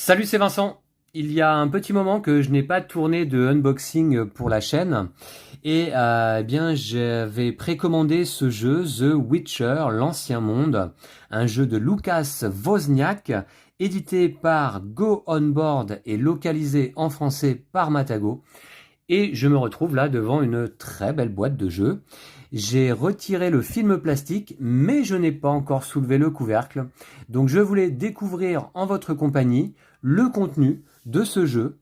Salut, c'est Vincent. Il y a un petit moment que je n'ai pas tourné de unboxing pour la chaîne et eh bien j'avais précommandé ce jeu The Witcher, l'Ancien Monde, un jeu de Lukas Wozniak, édité par Go On Board et localisé en français par Matago. Et je me retrouve là devant une très belle boîte de jeu. J'ai retiré le film plastique, mais je n'ai pas encore soulevé le couvercle. Donc je voulais découvrir en votre compagnie le contenu de ce jeu.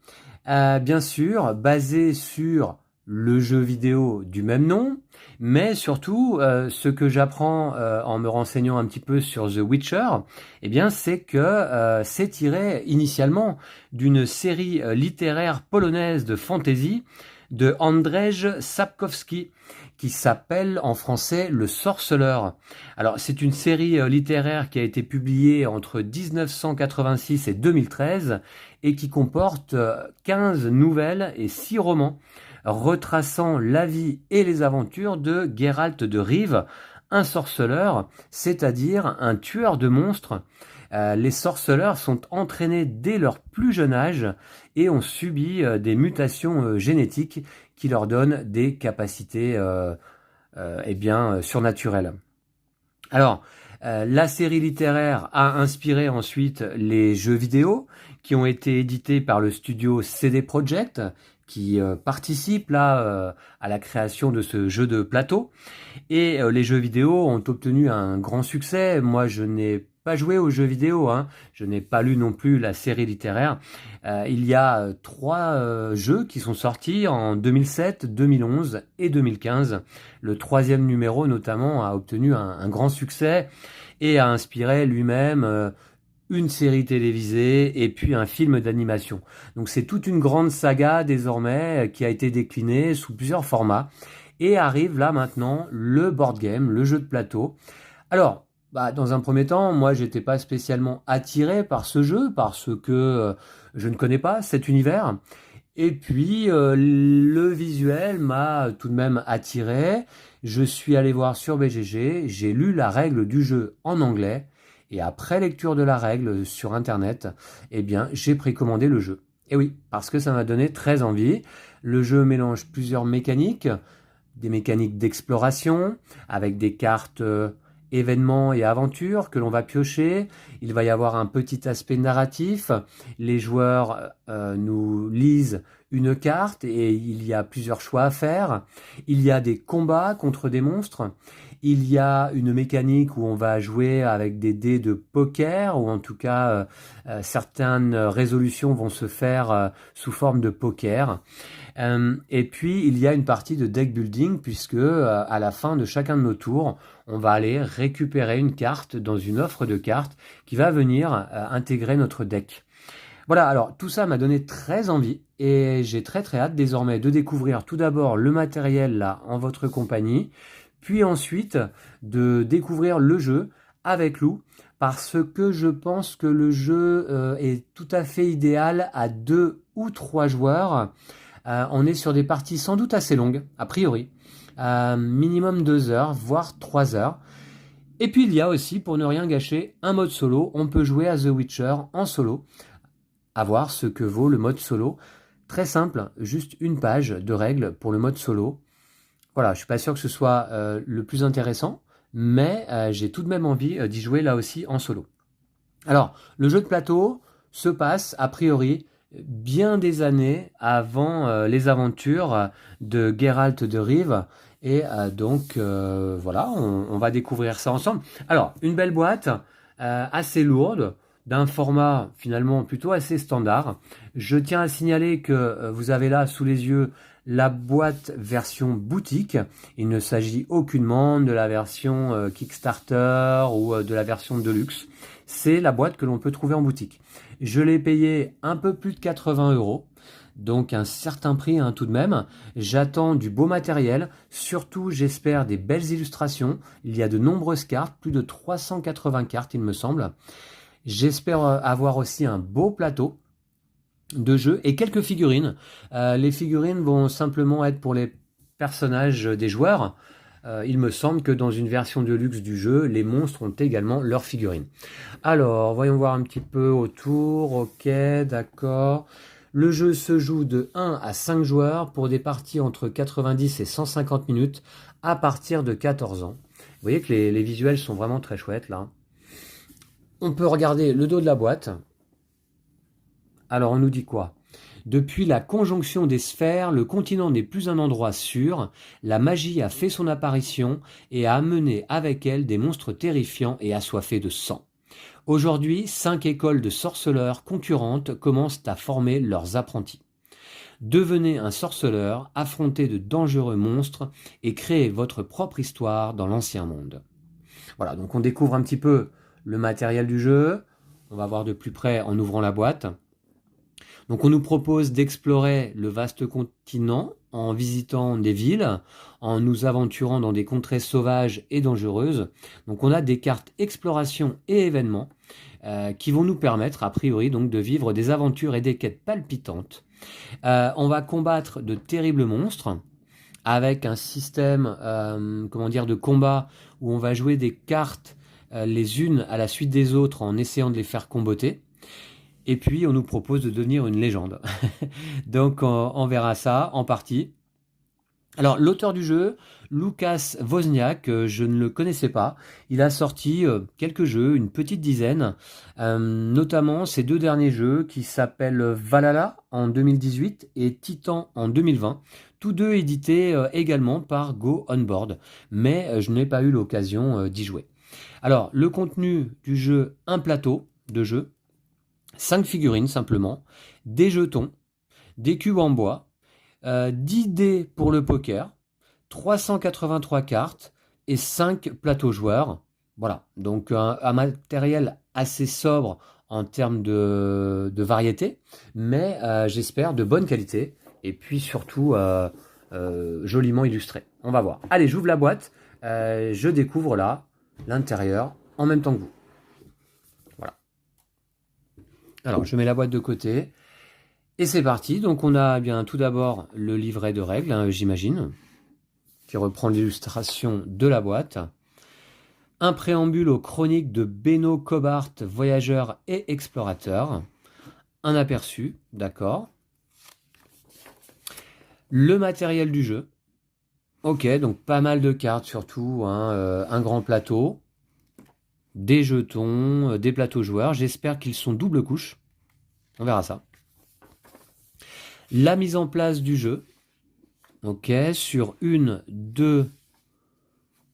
Bien sûr, basé sur le jeu vidéo du même nom, mais surtout, ce que j'apprends en me renseignant un petit peu sur The Witcher, eh bien, c'est que c'est tiré initialement d'une série littéraire polonaise de fantasy de Andrzej Sapkowski, qui s'appelle en français Le Sorceleur. Alors, c'est une série littéraire qui a été publiée entre 1986 et 2013 et qui comporte 15 nouvelles et 6 romans retraçant la vie et les aventures de Geralt de Rive, un sorceleur, c'est-à-dire un tueur de monstres. Les sorceleurs sont entraînés dès leur plus jeune âge et ont subi des mutations génétiques qui leur donnent des capacités surnaturelles. Alors, la série littéraire a inspiré ensuite les jeux vidéo qui ont été édités par le studio CD Projekt, qui participe là à la création de ce jeu de plateau. Et les jeux vidéo ont obtenu un grand succès. Moi, je n'ai pas joué aux jeux vidéo, hein. Je n'ai pas lu non plus la série littéraire. Il y a 3 jeux qui sont sortis en 2007, 2011 et 2015. Le 3e numéro, notamment, a obtenu un grand succès et a inspiré lui-même une série télévisée et puis un film d'animation. Donc c'est toute une grande saga désormais qui a été déclinée sous plusieurs formats. Et arrive là maintenant le board game, le jeu de plateau. Alors, dans un premier temps, moi j'étais pas spécialement attiré par ce jeu parce que je ne connais pas cet univers. Et puis le visuel m'a tout de même attiré. Je suis allé voir sur BGG, j'ai lu la règle du jeu en anglais. Et après lecture de la règle sur internet, eh bien j'ai précommandé le jeu. Et oui, parce que ça m'a donné très envie. Le jeu mélange plusieurs mécaniques, des mécaniques d'exploration, avec des cartes événements et aventures que l'on va piocher. Il va y avoir un petit aspect narratif. Les joueurs nous lisent une carte et il y a plusieurs choix à faire. Il y a des combats contre des monstres. Il y a une mécanique où on va jouer avec des dés de poker, ou en tout cas certaines résolutions vont se faire sous forme de poker. Et puis il y a une partie de deck building puisque à la fin de chacun de nos tours, on va aller récupérer une carte dans une offre de cartes qui va venir intégrer notre deck. Voilà, alors tout ça m'a donné très envie et j'ai très très hâte désormais de découvrir tout d'abord le matériel là en votre compagnie, puis ensuite de découvrir le jeu avec Lou, parce que je pense que le jeu est tout à fait idéal à 2 ou 3 joueurs. On est sur des parties sans doute assez longues, a priori, minimum 2 heures, voire 3 heures. Et puis il y a aussi, pour ne rien gâcher, un mode solo. On peut jouer à The Witcher en solo, à voir ce que vaut le mode solo. Très simple, juste une page de règles pour le mode solo. Voilà, je suis pas sûr que ce soit le plus intéressant, mais j'ai tout de même envie d'y jouer là aussi en solo. Alors, le jeu de plateau se passe, a priori, bien des années avant les aventures de Geralt de Rive. Et donc, voilà, on va découvrir ça ensemble. Alors, une belle boîte, assez lourde, d'un format finalement plutôt assez standard. Je tiens à signaler que vous avez là sous les yeux la boîte version boutique. Il ne s'agit aucunement de la version Kickstarter ou de la version Deluxe. C'est la boîte que l'on peut trouver en boutique. Je l'ai payé un peu plus de 80 €, donc un certain prix tout de même. J'attends du beau matériel, surtout j'espère des belles illustrations. Il y a de nombreuses cartes, plus de 380 cartes il me semble. J'espère avoir aussi un beau plateau de jeu et quelques figurines. Les figurines vont simplement être pour les personnages des joueurs. il me semble que dans une version de luxe du jeu, les monstres ont également leurs figurines. Alors, voyons voir un petit peu autour. Ok, d'accord. Le jeu se joue de 1 à 5 joueurs pour des parties entre 90 et 150 minutes à partir de 14 ans. Vous voyez que les visuels sont vraiment très chouettes là. On peut regarder le dos de la boîte. Alors, on nous dit quoi? Depuis la conjonction des sphères, le continent n'est plus un endroit sûr, la magie a fait son apparition et a amené avec elle des monstres terrifiants et assoiffés de sang. Aujourd'hui, 5 écoles de sorceleurs concurrentes commencent à former leurs apprentis. Devenez un sorceleur, affrontez de dangereux monstres et créez votre propre histoire dans l'ancien monde. Voilà, donc on découvre un petit peu le matériel du jeu. On va voir de plus près en ouvrant la boîte. Donc on nous propose d'explorer le vaste continent en visitant des villes, en nous aventurant dans des contrées sauvages et dangereuses. Donc on a des cartes exploration et événements qui vont nous permettre a priori donc de vivre des aventures et des quêtes palpitantes. On va combattre de terribles monstres avec un système de combat où on va jouer des cartes les unes à la suite des autres en essayant de les faire comboter. Et puis, on nous propose de devenir une légende. Donc, on verra ça en partie. Alors, l'auteur du jeu, Lukas Wozniak, je ne le connaissais pas. Il a sorti quelques jeux, une petite dizaine, notamment ses 2 derniers jeux qui s'appellent Valhalla en 2018 et Titan en 2020. Tous 2 édités également par Go Onboard, mais je n'ai pas eu l'occasion d'y jouer. Alors, le contenu du jeu, un plateau de jeu, 5 figurines simplement, des jetons, des cubes en bois, 10 dés pour le poker, 383 cartes et 5 plateaux joueurs. Voilà, donc un matériel assez sobre en termes de variété, mais j'espère de bonne qualité et puis surtout joliment illustré. On va voir. Allez, j'ouvre la boîte, je découvre là l'intérieur en même temps que vous. Alors, je mets la boîte de côté. Et c'est parti. Donc, on a bien tout d'abord le livret de règles, hein, j'imagine, qui reprend l'illustration de la boîte. Un préambule aux chroniques de Benno Cobart, voyageur et explorateur. Un aperçu, d'accord. Le matériel du jeu. Ok, donc pas mal de cartes surtout, hein, un grand plateau. Des jetons, des plateaux joueurs. J'espère qu'ils sont double couche. On verra ça. La mise en place du jeu. Ok, sur 1, 2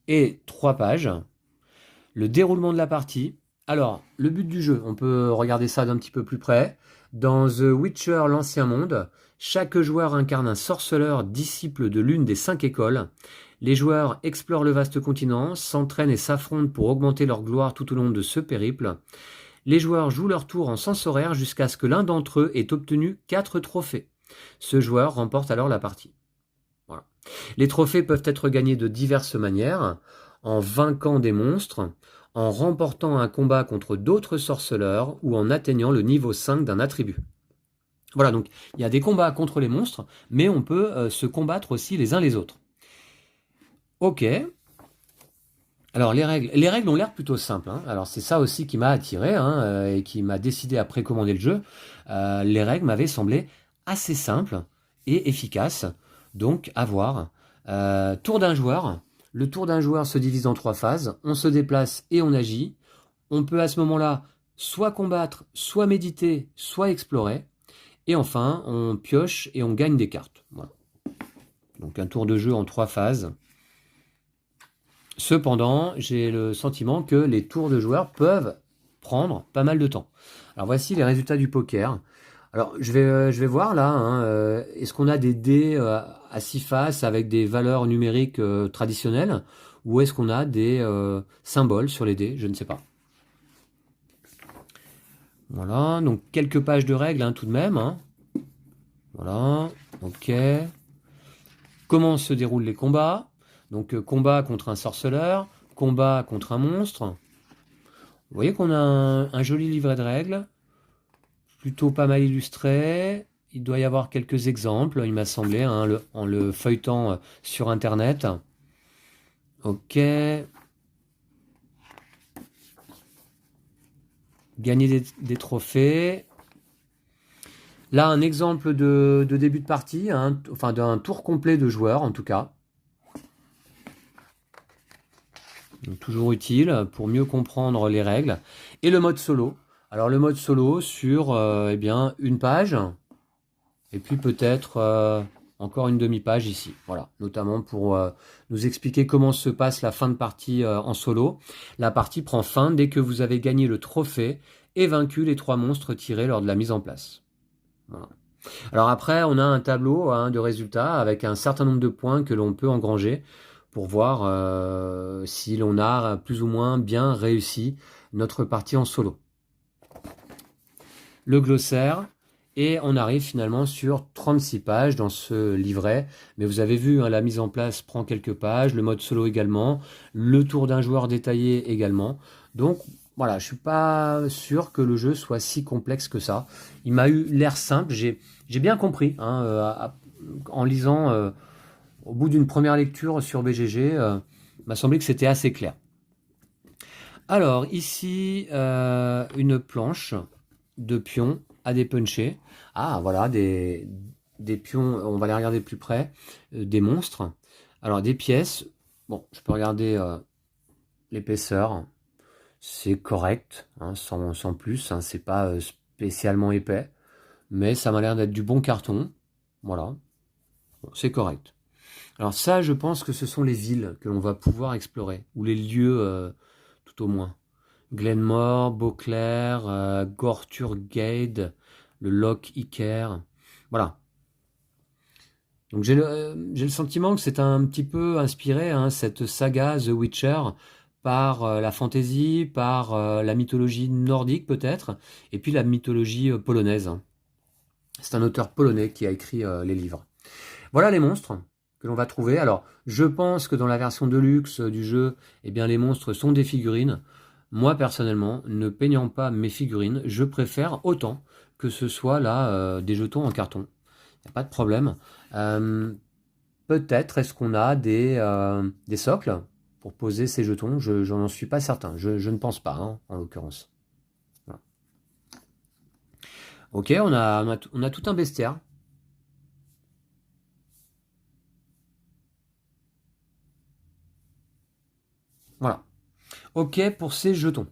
et 3 pages. Le déroulement de la partie. Alors, le but du jeu, on peut regarder ça d'un petit peu plus près. Dans The Witcher, l'Ancien Monde, chaque joueur incarne un sorceleur disciple de l'une des 5 écoles. Les joueurs explorent le vaste continent, s'entraînent et s'affrontent pour augmenter leur gloire tout au long de ce périple. Les joueurs jouent leur tour en sens horaire jusqu'à ce que l'un d'entre eux ait obtenu 4 trophées. Ce joueur remporte alors la partie. Voilà. Les trophées peuvent être gagnés de diverses manières, en vainquant des monstres, en remportant un combat contre d'autres sorceleurs ou en atteignant le niveau 5 d'un attribut. Voilà, donc il y a des combats contre les monstres, mais on peut se combattre aussi les uns les autres. Ok. Alors les règles ont l'air plutôt simples, hein. Alors c'est ça aussi qui m'a attiré et qui m'a décidé à précommander le jeu. Les règles m'avaient semblé assez simples et efficaces, donc à voir. Tour d'un joueur. Le tour d'un joueur se divise en 3 phases. On se déplace et on agit. On peut à ce moment-là soit combattre, soit méditer, soit explorer. Et enfin, on pioche et on gagne des cartes. Voilà. Donc un tour de jeu en 3 phases. Cependant, j'ai le sentiment que les tours de joueurs peuvent prendre pas mal de temps. Alors voici les résultats du poker. Alors je vais voir là, hein, est-ce qu'on a des dés à 6 faces avec des valeurs numériques traditionnelles ou est-ce qu'on a des symboles sur les dés? Je ne sais pas. Voilà, donc quelques pages de règles hein, tout de même. Hein. Voilà, ok. Comment se déroulent les combats? Donc combat contre un sorceleur, combat contre un monstre. Vous voyez qu'on a un joli livret de règles, plutôt pas mal illustré. Il doit y avoir quelques exemples, il m'a semblé, hein, en le feuilletant sur Internet. Ok. Gagner des trophées. Là, un exemple de début de partie, enfin d'un tour complet de joueurs en tout cas. Donc, toujours utile pour mieux comprendre les règles. Et le mode solo. Alors le mode solo sur eh bien, une page. Et puis peut-être encore une demi-page ici. Voilà, notamment pour nous expliquer comment se passe la fin de partie en solo. La partie prend fin dès que vous avez gagné le trophée et vaincu les 3 monstres tirés lors de la mise en place. Voilà. Alors après, on a un tableau de résultats avec un certain nombre de points que l'on peut engranger pour voir si l'on a plus ou moins bien réussi notre partie en solo. Le glossaire, et on arrive finalement sur 36 pages dans ce livret. Mais vous avez vu, la mise en place prend quelques pages, le mode solo également, le tour d'un joueur détaillé également. Donc voilà, je suis pas sûr que le jeu soit si complexe que ça. Il m'a eu l'air simple, j'ai bien compris en lisant au bout d'une première lecture sur BGG, m'a semblé que c'était assez clair. Alors ici, une planche de pions à dépuncher. Ah voilà, des pions, on va les regarder de plus près, des monstres. Alors des pièces, bon, je peux regarder l'épaisseur, c'est correct, sans plus, c'est pas spécialement épais, mais ça m'a l'air d'être du bon carton, voilà, bon, c'est correct. Alors ça, je pense que ce sont les villes que l'on va pouvoir explorer, ou les lieux tout au moins. Glenmore, Beauclair, Gorturgade, le Loch Iker, voilà. Donc j'ai le sentiment que c'est un petit peu inspiré, cette saga The Witcher, par la fantasy, par la mythologie nordique peut-être, et puis la mythologie polonaise. C'est un auteur polonais qui a écrit les livres. Voilà les monstres que l'on va trouver. Alors, je pense que dans la version Deluxe du jeu, eh bien, les monstres sont des figurines. Moi, personnellement, ne peignant pas mes figurines, je préfère autant que ce soit là des jetons en carton. Il n'y a pas de problème. Peut-être est-ce qu'on a des socles pour poser ces jetons. Je n'en suis pas certain. Je ne pense pas, en l'occurrence. Voilà. Ok, on a tout un bestiaire. Voilà. Ok pour ces jetons.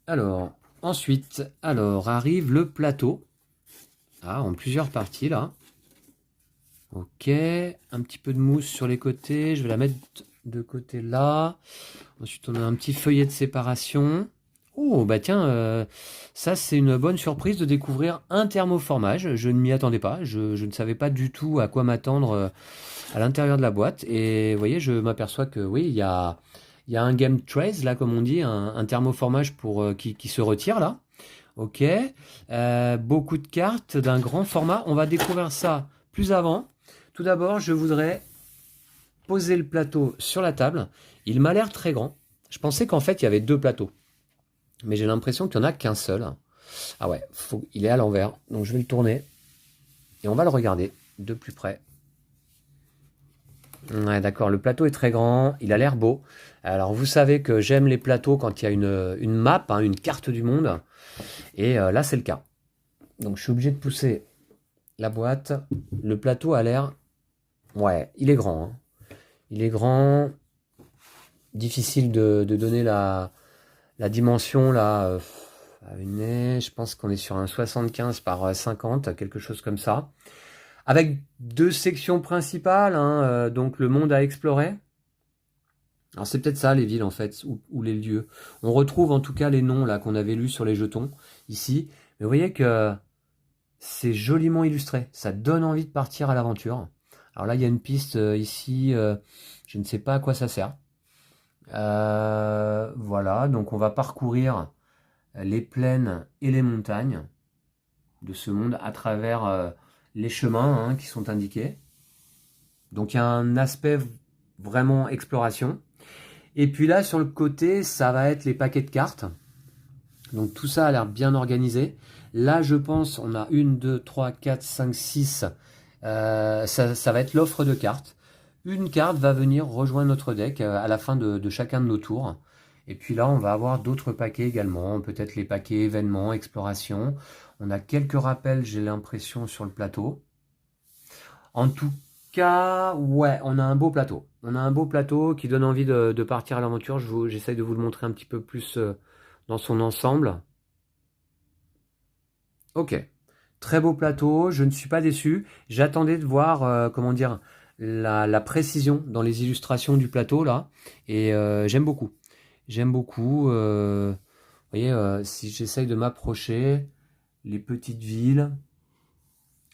Alors, ensuite, arrive le plateau. Ah, en plusieurs parties là. Ok, un petit peu de mousse sur les côtés. Je vais la mettre de côté là. Ensuite, on a un petit feuillet de séparation. Oh, bah tiens, ça c'est une bonne surprise de découvrir un thermoformage. Je ne m'y attendais pas. Je ne savais pas du tout à quoi m'attendre à l'intérieur de la boîte. Et vous voyez, je m'aperçois que oui, il y a un game trace là, comme on dit, un thermoformage pour qui se retire là. Ok, beaucoup de cartes d'un grand format. On va découvrir ça plus avant. Tout d'abord, je voudrais poser le plateau sur la table. Il m'a l'air très grand. Je pensais qu'en fait, il y avait 2 plateaux. Mais j'ai l'impression qu'il n'y en a qu'un seul. Ah ouais, il est à l'envers. Donc je vais le tourner. Et on va le regarder de plus près. Ouais, d'accord, le plateau est très grand. Il a l'air beau. Alors vous savez que j'aime les plateaux quand il y a une map, une carte du monde. Et là, c'est le cas. Donc je suis obligé de pousser la boîte. Le plateau a l'air... Ouais, il est grand. Il est grand. Difficile de donner la dimension là. Je pense qu'on est sur un 75 par 50, quelque chose comme ça. Avec 2 sections principales, donc le monde à explorer. Alors c'est peut-être ça les villes en fait, ou les lieux. On retrouve en tout cas les noms là qu'on avait lus sur les jetons, ici. Mais vous voyez que c'est joliment illustré. Ça donne envie de partir à l'aventure. Alors là, il y a une piste ici, je ne sais pas à quoi ça sert. Voilà, donc on va parcourir les plaines et les montagnes de ce monde à travers les chemins qui sont indiqués. Donc il y a un aspect vraiment exploration. Et puis là, sur le côté, ça va être les paquets de cartes. Donc tout ça a l'air bien organisé. Là, je pense, on a 1, 2, 3, 4, 5, 6. Ça va être l'offre de cartes. une carte va venir rejoindre notre deck à la fin de chacun de nos tours. Et puis là, on va avoir d'autres paquets également, peut-être les paquets événements, exploration. On a quelques rappels, j'ai l'impression, sur le plateau. En tout cas, ouais, on a un beau plateau. On a un beau plateau qui donne envie de partir à l'aventure. J'essaye de vous le montrer un petit peu plus dans son ensemble. Ok, très beau plateau, je ne suis pas déçu. J'attendais de voir, comment dire, la précision dans les illustrations du plateau là. Et j'aime beaucoup. J'aime beaucoup. Vous voyez, si j'essaye de m'approcher, les petites villes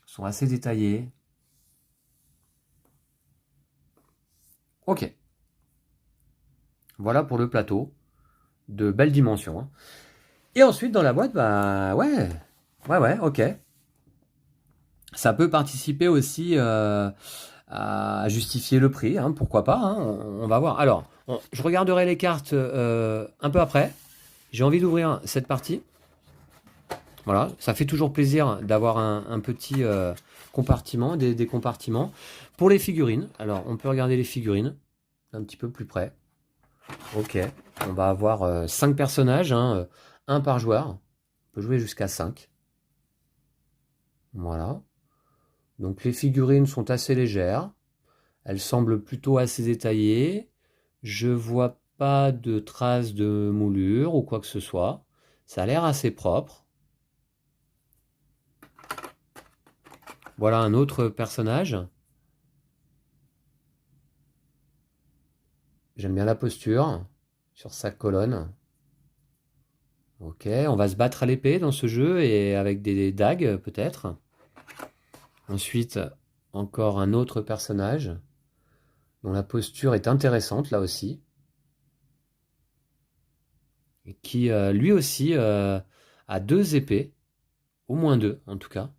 sont assez détaillées. Ok, voilà pour le plateau. De belles dimensions, hein. Et ensuite, dans la boîte, bah ouais, ouais, ok. Ça peut participer aussi à justifier le prix, hein, pourquoi pas, hein, on va voir. Alors, je regarderai les cartes un peu après. J'ai envie d'ouvrir cette partie. Voilà, ça fait toujours plaisir d'avoir un petit compartiment, des compartiments. Pour les figurines, alors on peut regarder les figurines un petit peu plus près. Ok, on va avoir 5 personnages, hein, un par joueur. On peut jouer jusqu'à 5. Voilà. Donc les figurines sont assez légères. Elles semblent plutôt assez détaillées. Je vois pas de traces de moulure ou quoi que ce soit. Ça a l'air assez propre. Voilà un autre personnage. J'aime bien la posture sur sa colonne. Ok, on va se battre à l'épée dans ce jeu et avec des dagues peut-être. Ensuite, encore un autre personnage dont la posture est intéressante là aussi. Et qui lui aussi a 2 épées, au moins 2 en tout cas.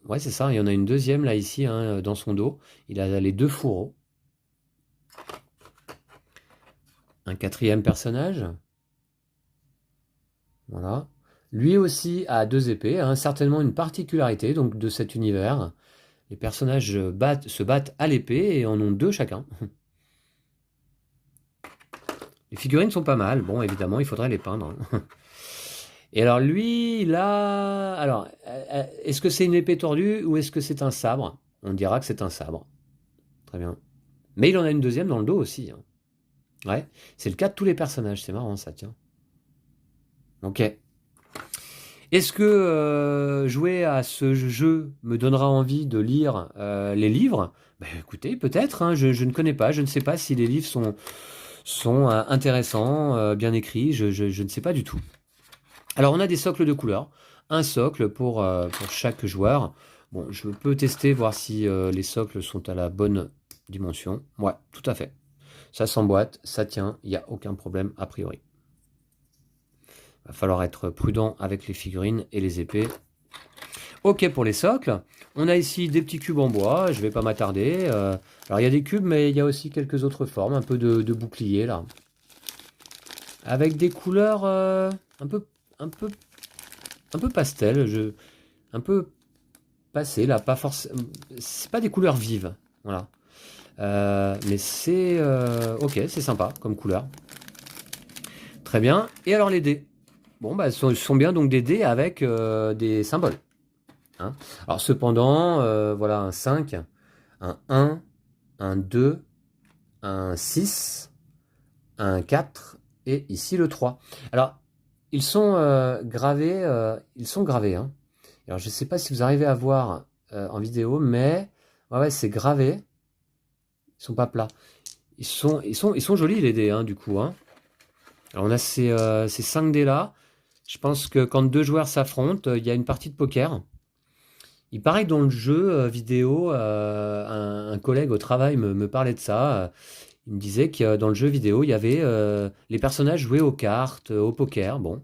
Ouais, c'est ça, il y en a une deuxième là ici, hein, dans son dos. Il a les 2 fourreaux. Un quatrième personnage. Voilà. Lui aussi a 2 épées, hein, certainement une particularité donc, de cet univers. Les personnages se battent à l'épée et en ont 2 chacun. Les figurines sont pas mal. Bon, évidemment, il faudrait les peindre, hein. Et alors lui, là... Alors, est-ce que c'est une épée tordue ou est-ce que c'est un sabre? On dira que c'est un sabre. Très bien. Mais il en a une deuxième dans le dos aussi, hein. Ouais, c'est le cas de tous les personnages. C'est marrant ça, tiens. Ok. Est-ce que jouer à ce jeu me donnera envie de lire les livres? Ben, écoutez, peut-être, hein, je ne connais pas. Je ne sais pas si les livres sont intéressants, bien écrits. Je ne sais pas du tout. Alors, on a des socles de couleurs. Un socle pour chaque joueur. Bon, je peux tester, voir si les socles sont à la bonne dimension. Ouais, tout à fait. Ça s'emboîte, ça tient, il n'y a aucun problème a priori. Va falloir être prudent avec les figurines et les épées. Ok pour les socles. On a ici des petits cubes en bois, je ne vais pas m'attarder. Alors il y a des cubes, mais il y a aussi quelques autres formes, un peu de bouclier là. Avec des couleurs un peu pastel, un peu passé là, pas forcément. C'est pas des couleurs vives, voilà. Mais c'est ok, c'est sympa comme couleur. Très bien. Et alors les dés. Bon, bah, ce sont bien donc des dés avec des symboles, hein. Alors cependant, voilà un 5, un 1, un 2, un 6, un 4 et ici le 3. Alors, ils sont gravés, hein. Alors je ne sais pas si vous arrivez à voir en vidéo, mais ouais, c'est gravé. Ils sont pas plats. Ils sont jolis les dés, hein, du coup, hein. Alors on a ces 5 dés là. Je pense que quand 2 joueurs s'affrontent, il y a une partie de poker. Il paraît que dans le jeu vidéo, un collègue au travail me parlait de ça. Il me disait que dans le jeu vidéo, il y avait les personnages jouaient aux cartes, au poker. Bon,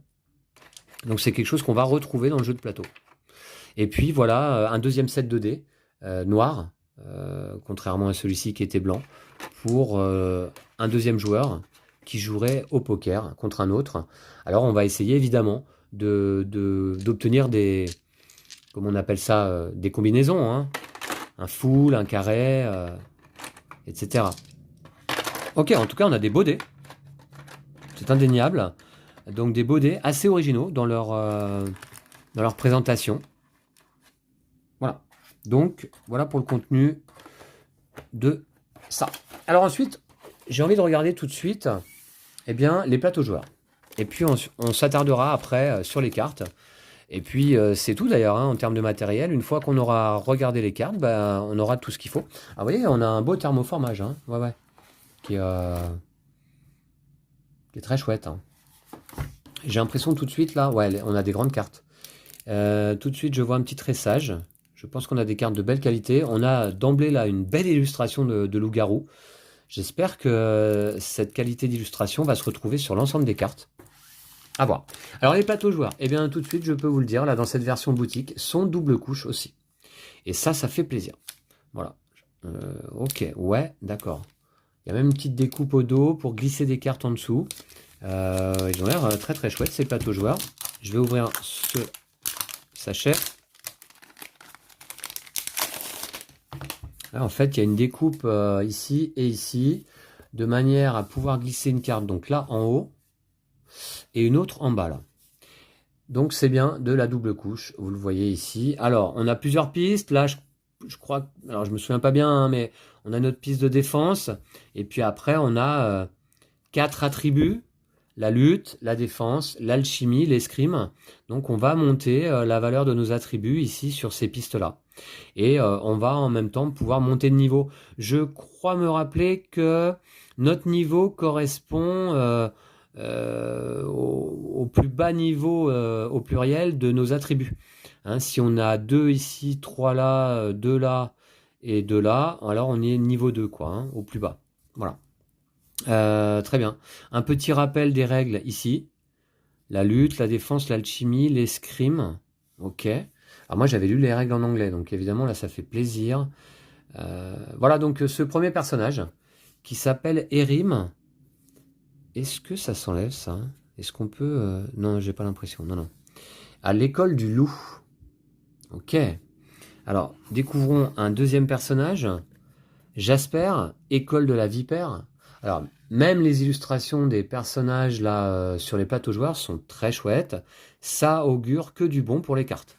donc c'est quelque chose qu'on va retrouver dans le jeu de plateau. Et puis voilà, un deuxième set de dés noir, contrairement à celui-ci qui était blanc, pour un deuxième joueur qui jouerait au poker contre un autre. Alors on va essayer évidemment d'obtenir des, comment on appelle ça, des combinaisons, hein. Un full, un carré, etc. Ok, en tout cas, on a des beaux dés. C'est indéniable. Donc des beaux dés assez originaux dans leur présentation. Voilà. Donc, voilà pour le contenu de ça. Alors ensuite, j'ai envie de regarder tout de suite les plateaux joueurs. Et puis on s'attardera après sur les cartes. Et puis c'est tout d'ailleurs en termes de matériel. Une fois qu'on aura regardé les cartes, on aura tout ce qu'il faut. Ah vous voyez, on a un beau thermoformage, ouais, qui est très chouette. J'ai l'impression tout de suite là, ouais, on a des grandes cartes. Tout de suite, je vois un petit tressage. Je pense qu'on a des cartes de belle qualité. On a d'emblée là une belle illustration de loup-garou. J'espère que cette qualité d'illustration va se retrouver sur l'ensemble des cartes. À voir. Alors les plateaux joueurs, tout de suite, je peux vous le dire, là dans cette version boutique, sont double couche aussi. Et ça fait plaisir. Voilà. Ok, ouais, d'accord. Il y a même une petite découpe au dos pour glisser des cartes en dessous. Ils ont l'air très très chouettes ces plateaux joueurs. Je vais ouvrir ce sachet. Là, en fait, il y a une découpe ici et ici, de manière à pouvoir glisser une carte donc là en haut et une autre en bas là. Donc c'est bien de la double couche, vous le voyez ici. Alors, on a plusieurs pistes. Là, je crois, alors je me souviens pas bien, mais on a notre piste de défense. Et puis après, on a 4 attributs. La lutte, la défense, l'alchimie, l'escrime. Donc on va monter la valeur de nos attributs ici sur ces pistes-là. Et on va en même temps pouvoir monter de niveau. Je crois me rappeler que notre niveau correspond au plus bas niveau au pluriel de nos attributs. Si on a 2 ici, 3 là, 2 là et 2 là, alors on est niveau 2 quoi, au plus bas. Voilà. Très bien. Un petit rappel des règles ici. La lutte, la défense, l'alchimie, l'escrime. Ok. Alors moi j'avais lu les règles en anglais, donc évidemment là ça fait plaisir. Voilà donc ce premier personnage qui s'appelle Erim. Est-ce que ça s'enlève ça? Est-ce qu'on peut... Non, j'ai pas l'impression. Non. À l'école du loup. Ok. Alors, découvrons un deuxième personnage. Jasper, école de la vipère. Alors, même les illustrations des personnages là sur les plateaux joueurs sont très chouettes. Ça augure que du bon pour les cartes.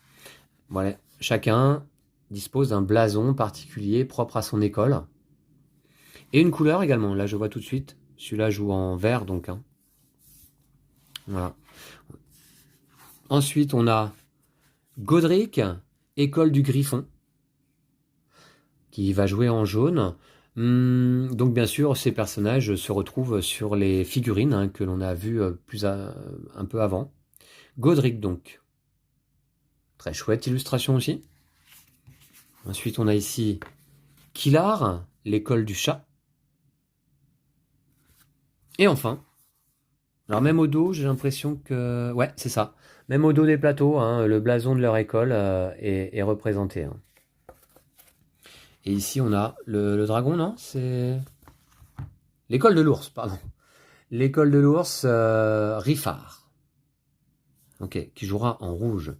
Voilà, chacun dispose d'un blason particulier propre à son école. Et une couleur également. Là, je vois tout de suite. Celui-là joue en vert, donc. Voilà. Ensuite, on a Godric, école du Griffon, qui va jouer en jaune. Donc bien sûr, ces personnages se retrouvent sur les figurines que l'on a vues un peu avant. Godric donc. Très chouette illustration aussi. Ensuite, on a ici Kilar, l'école du chat. Et enfin, alors même au dos, j'ai l'impression que... Ouais, c'est ça. Même au dos des plateaux, le blason de leur école est représenté. Et ici, on a le dragon, non? C'est l'école de l'ours, pardon. L'école de l'ours, Riffard. Ok, qui jouera en rouge.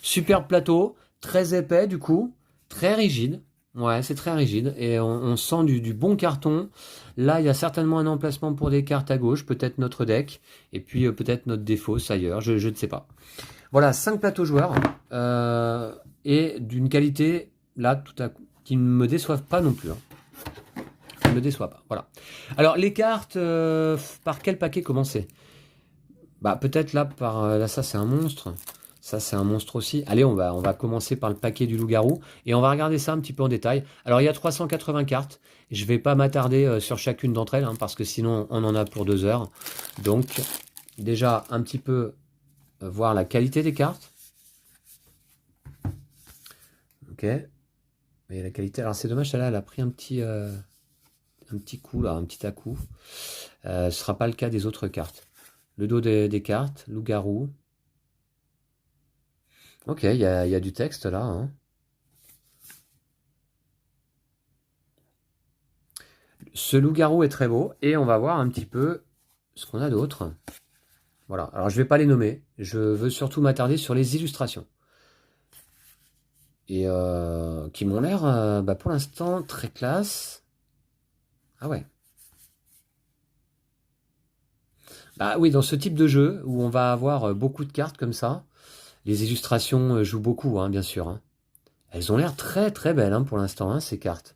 Superbe plateau, très épais du coup, très rigide. Ouais, c'est très rigide et on sent du bon carton. Là, il y a certainement un emplacement pour des cartes à gauche, peut-être notre deck, et puis peut-être notre défausse ailleurs, je ne sais pas. Voilà, 5 plateaux joueurs et d'une qualité, là, tout à coup, qui ne me déçoivent pas non plus. Qui ne me déçoivent pas, voilà. Alors, les cartes, par quel paquet commencer? Peut-être là, là, ça c'est un monstre. Ça, c'est un monstre aussi. Allez, on va commencer par le paquet du loup-garou et on va regarder ça un petit peu en détail. Alors, il y a 380 cartes. Je ne vais pas m'attarder sur chacune d'entre elles parce que sinon, on en a pour 2 heures. Donc, déjà, un petit peu voir la qualité des cartes. Ok. Et la qualité... Alors, c'est dommage, celle-là, elle a pris un petit coup, là, un petit à-coup. Ce ne sera pas le cas des autres cartes. Le dos des cartes, loup-garou. Ok, il y a du texte là. Ce loup-garou est très beau et on va voir un petit peu ce qu'on a d'autre. Voilà, alors je ne vais pas les nommer, je veux surtout m'attarder sur les illustrations. Et qui m'ont l'air pour l'instant très classe. Ah ouais. Bah oui, dans ce type de jeu où on va avoir beaucoup de cartes comme ça, les illustrations jouent beaucoup, hein, bien sûr, hein. Elles ont l'air très très belles hein, pour l'instant, hein, ces cartes.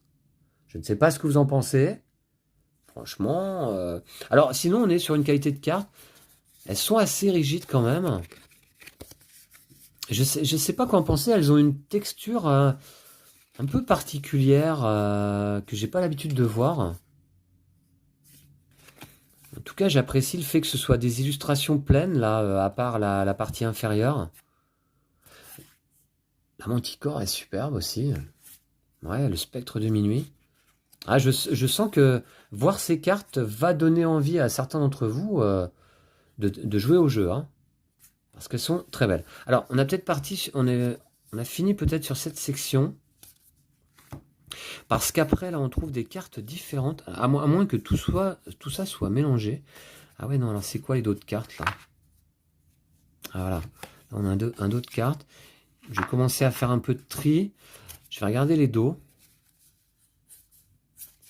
Je ne sais pas ce que vous en pensez. Franchement. Alors, sinon, on est sur une qualité de carte. Elles sont assez rigides quand même. Je sais pas quoi en penser. Elles ont une texture un peu particulière que j'ai pas l'habitude de voir. En tout cas, j'apprécie le fait que ce soit des illustrations pleines, là, à part la partie inférieure. La manticore est superbe aussi. Ouais, le spectre de minuit. Ah, je sens que voir ces cartes va donner envie à certains d'entre vous de jouer au jeu, hein, parce qu'elles sont très belles. Alors, on a peut-être on a fini peut-être sur cette section, parce qu'après, là, on trouve des cartes différentes, à moins que tout ça soit mélangé. Ah ouais, non, alors c'est quoi les d'autres cartes, là? Ah voilà, là, on a un dos de cartes. Je vais commencer à faire un peu de tri. Je vais regarder les dos.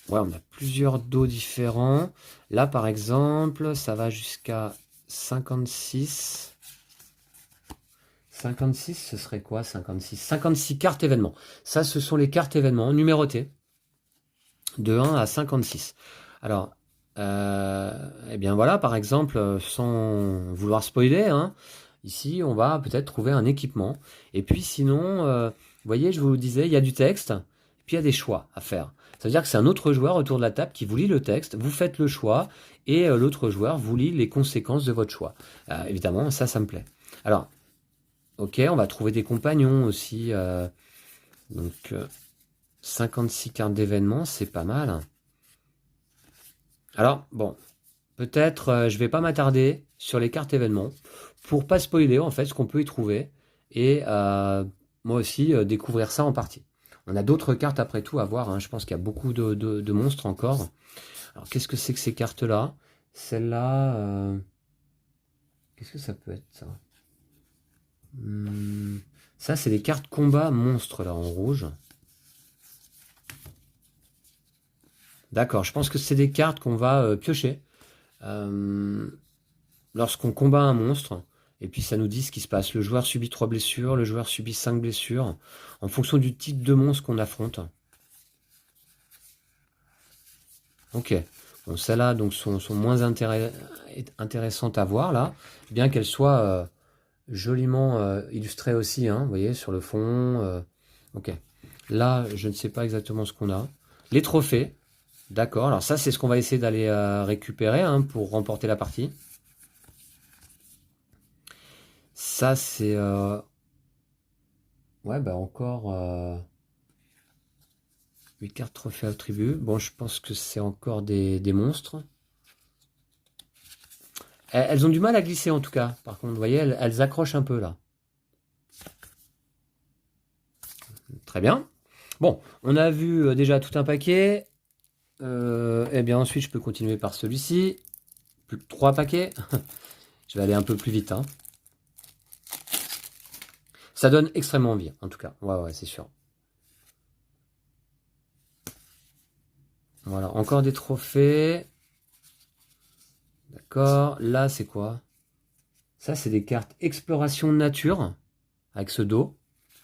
Ouais, on a plusieurs dos différents. Là, par exemple, ça va jusqu'à 56. 56, ce serait quoi 56? 56 cartes événements. Ça, ce sont les cartes événements numérotées de 1 à 56. Alors, eh bien voilà, par exemple, sans vouloir spoiler, hein, ici, on va peut-être trouver un équipement. Et puis sinon, vous voyez, je vous disais, il y a du texte, et puis il y a des choix à faire. Ça veut dire que c'est un autre joueur autour de la table qui vous lit le texte, vous faites le choix, et l'autre joueur vous lit les conséquences de votre choix. Évidemment, ça me plaît. Alors, ok, on va trouver des compagnons aussi. Donc, 56 cartes d'événements, c'est pas mal. Alors, bon, peut-être je vais pas m'attarder sur les cartes événements pour pas spoiler en fait ce qu'on peut y trouver et moi aussi découvrir ça en partie. On a d'autres cartes après tout à voir, hein. Je pense qu'il y a beaucoup de monstres encore. Alors, qu'est-ce que c'est que ces cartes-là? Celle-là, qu'est-ce que ça peut être ça? Ça, c'est des cartes combat monstres là en rouge. D'accord, je pense que c'est des cartes qu'on va piocher lorsqu'on combat un monstre. Et puis ça nous dit ce qui se passe. Le joueur subit 3 blessures, le joueur subit 5 blessures, en fonction du type de monstre qu'on affronte. Ok. Bon, celles-là donc sont moins intéressantes à voir là, bien qu'elles soient joliment illustrées aussi, hein, vous voyez, sur le fond. Ok. Là, je ne sais pas exactement ce qu'on a. Les trophées. D'accord, alors ça c'est ce qu'on va essayer d'aller récupérer hein, pour remporter la partie. Ça c'est... Ouais, bah encore 8 cartes trophées attributs. Bon, je pense que c'est encore des monstres. Elles ont du mal à glisser en tout cas. Par contre, vous voyez, elles accrochent un peu là. Très bien. Bon, on a vu déjà tout un paquet. Et bien ensuite, je peux continuer par celui-ci. Plus que 3 paquets. Je vais aller un peu plus vite, hein. Ça donne extrêmement envie, en tout cas. Ouais, c'est sûr. Voilà, encore des trophées. D'accord. Là, c'est quoi? Ça, c'est des cartes exploration nature, avec ce dos.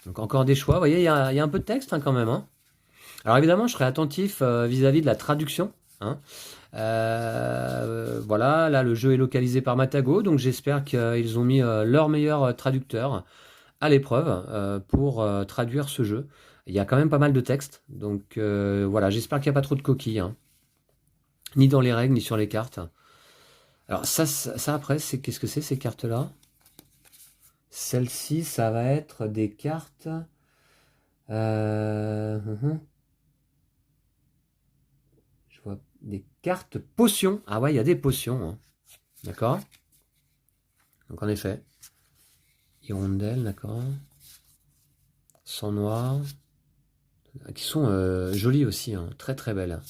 Donc encore des choix. Vous voyez, il y a un peu de texte hein, quand même, hein. Alors évidemment, je serai attentif vis-à-vis de la traduction, hein. Voilà, là, le jeu est localisé par Matago, donc j'espère qu'ils ont mis leur meilleur traducteur à l'épreuve pour traduire ce jeu. Il y a quand même pas mal de texte, donc voilà, j'espère qu'il n'y a pas trop de coquilles, hein. Ni dans les règles, ni sur les cartes. Alors ça après, qu'est-ce que c'est ces cartes-là? Celle-ci, ça va être des cartes... Je vois des cartes potions. Ah ouais, il y a des potions, hein. D'accord. Donc en effet, hirondelle, d'accord. Sang noir. Qui sont jolies aussi, hein. Très très belles.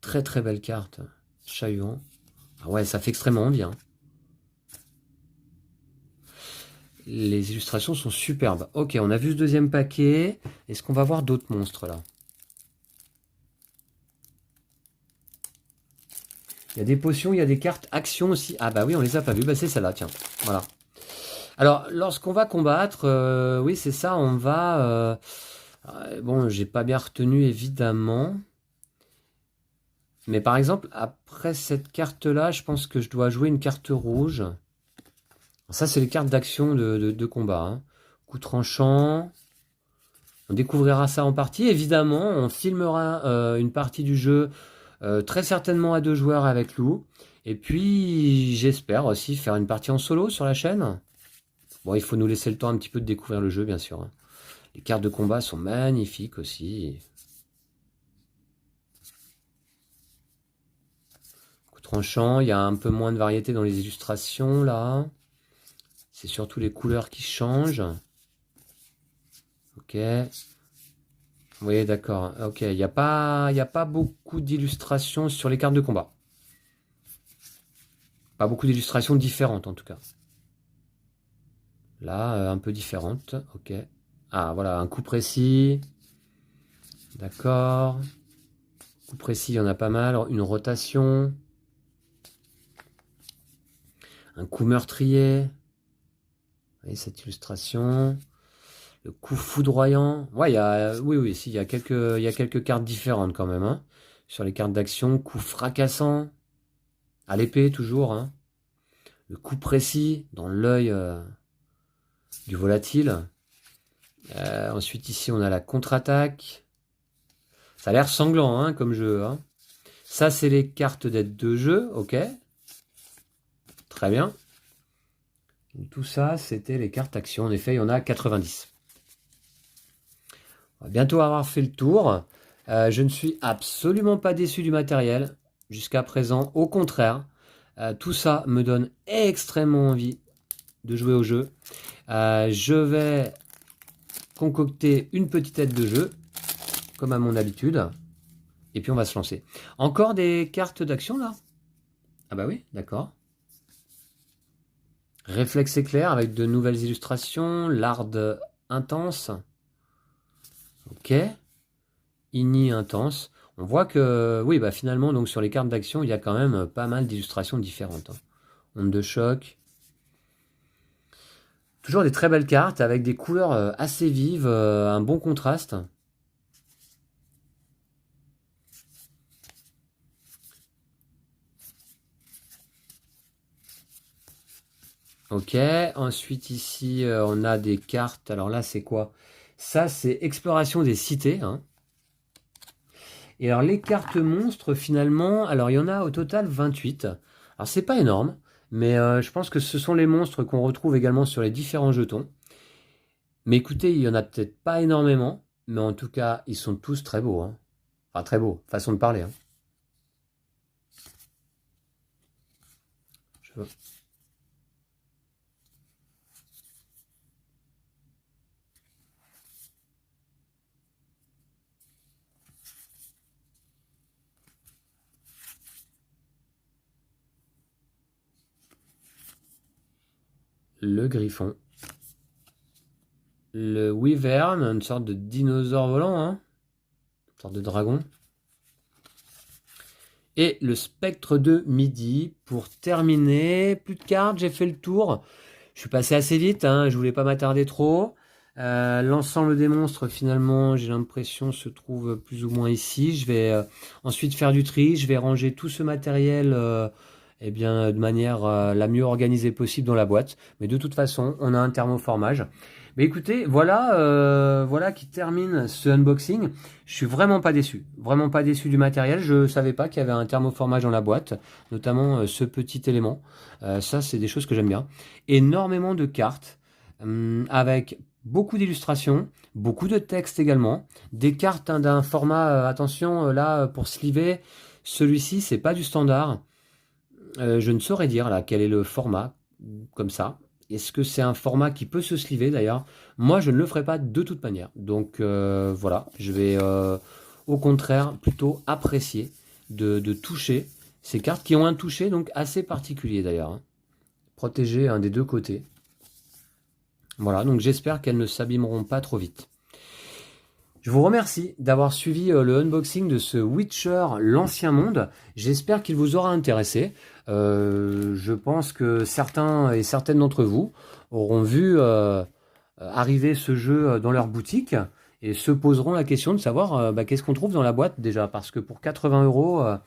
Très très belles cartes. Chahuant. Ah ouais, ça fait extrêmement bien. Les illustrations sont superbes. Ok, on a vu ce deuxième paquet. Est-ce qu'on va voir d'autres monstres là? Il y a des potions, il y a des cartes actions aussi. Ah bah oui, on les a pas vues. Bah c'est celle-là, tiens. Voilà. Alors, lorsqu'on va combattre, oui, c'est ça, on va... bon, j'ai pas bien retenu, évidemment. Mais par exemple, après cette carte-là, je pense que je dois jouer une carte rouge. Ça, c'est les cartes d'action de combat. Hein. Coup tranchant. On découvrira ça en partie. Évidemment, on filmera une partie du jeu très certainement à 2 joueurs avec Lou. Et puis, j'espère aussi faire une partie en solo sur la chaîne. Bon, il faut nous laisser le temps un petit peu de découvrir le jeu, bien sûr. Hein. Les cartes de combat sont magnifiques aussi. Coup tranchant, il y a un peu moins de variété dans les illustrations, là. C'est surtout les couleurs qui changent. Ok. Oui, d'accord. Ok, il n'y a pas beaucoup d'illustrations sur les cartes de combat. Pas beaucoup d'illustrations différentes, en tout cas. Là, un peu différente. Ok. Ah, voilà, un coup précis. D'accord. Coup précis, il y en a pas mal. Une rotation. Un coup meurtrier. Vous voyez cette illustration. Le coup foudroyant. Ouais, oui, si, il y a quelques cartes différentes quand même. Hein. Sur les cartes d'action. Coup fracassant. À l'épée, toujours. Hein. Le coup précis dans l'œil du volatile. Ensuite, ici, on a la contre-attaque. Ça a l'air sanglant hein, comme jeu. Hein. Ça, c'est les cartes d'aide de jeu. Ok. Très bien. Tout ça, c'était les cartes action. En effet, il y en a 90. On va bientôt avoir fait le tour. Je ne suis absolument pas déçu du matériel jusqu'à présent. Au contraire, tout ça me donne extrêmement envie de jouer au jeu. Je vais concocter une petite aide de jeu, comme à mon habitude. Et puis on va se lancer. Encore des cartes d'action là? Ah bah oui, d'accord. Réflexe éclair avec de nouvelles illustrations. Larde intense. Ok. Ini intense. On voit que, oui, bah finalement, donc sur les cartes d'action, il y a quand même pas mal d'illustrations différentes. Hein. Onde de choc. Toujours des très belles cartes avec des couleurs assez vives, un bon contraste. Ok, ensuite ici on a des cartes, alors là c'est quoi? Ça c'est exploration des cités. Hein. Et alors les cartes monstres finalement, alors il y en a au total 28. Alors c'est pas énorme, mais je pense que ce sont les monstres qu'on retrouve également sur les différents jetons. Mais écoutez, il y en a peut-être pas énormément, mais en tout cas ils sont tous très beaux. Hein. Enfin très beaux, façon de parler. Hein. Je... Le griffon. Le wyvern, une sorte de dinosaure volant, hein, une sorte de dragon. Et le spectre de midi pour terminer. Plus de cartes, j'ai fait le tour. Je suis passé assez vite, hein, je voulais pas m'attarder trop. L'ensemble des monstres, finalement, j'ai l'impression se trouve plus ou moins ici. Je vais ensuite faire du tri. Je vais ranger tout ce matériel eh bien, de manière la mieux organisée possible dans la boîte. Mais de toute façon, on a un thermoformage. Mais écoutez, voilà, voilà qui termine ce unboxing. Je suis vraiment pas déçu du matériel. Je savais pas qu'il y avait un thermoformage dans la boîte, notamment ce petit élément. Ça, c'est des choses que j'aime bien. Énormément de cartes avec beaucoup d'illustrations, beaucoup de textes également, des cartes hein, d'un format. Attention, là pour sliver, celui-ci c'est pas du standard. Je ne saurais dire là quel est le format comme ça. Est-ce que c'est un format qui peut se sliver d'ailleurs? Moi, je ne le ferai pas de toute manière. Donc voilà, je vais au contraire plutôt apprécier de toucher ces cartes qui ont un toucher donc assez particulier d'ailleurs. Hein. Protégé des deux côtés. Voilà, donc j'espère qu'elles ne s'abîmeront pas trop vite. Je vous remercie d'avoir suivi le unboxing de ce Witcher l'Ancien Monde. J'espère qu'il vous aura intéressé. Je pense que certains et certaines d'entre vous auront vu arriver ce jeu dans leur boutique et se poseront la question de savoir qu'est-ce qu'on trouve dans la boîte déjà. Parce que pour 80 €,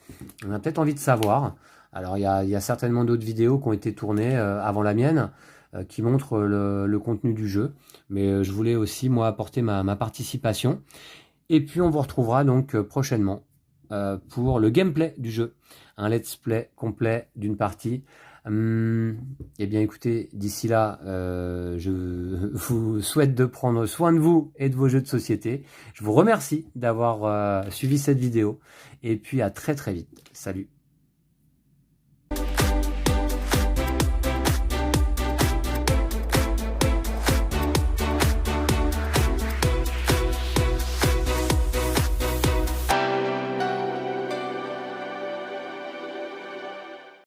on a peut-être envie de savoir. Alors il y a certainement d'autres vidéos qui ont été tournées avant la mienne qui montrent le contenu du jeu. Mais je voulais aussi, moi, apporter ma participation. Et puis, on vous retrouvera donc prochainement pour le gameplay du jeu. Un let's play complet d'une partie. Eh bien, écoutez, d'ici là, je vous souhaite de prendre soin de vous et de vos jeux de société. Je vous remercie d'avoir suivi cette vidéo. Et puis, à très très vite. Salut!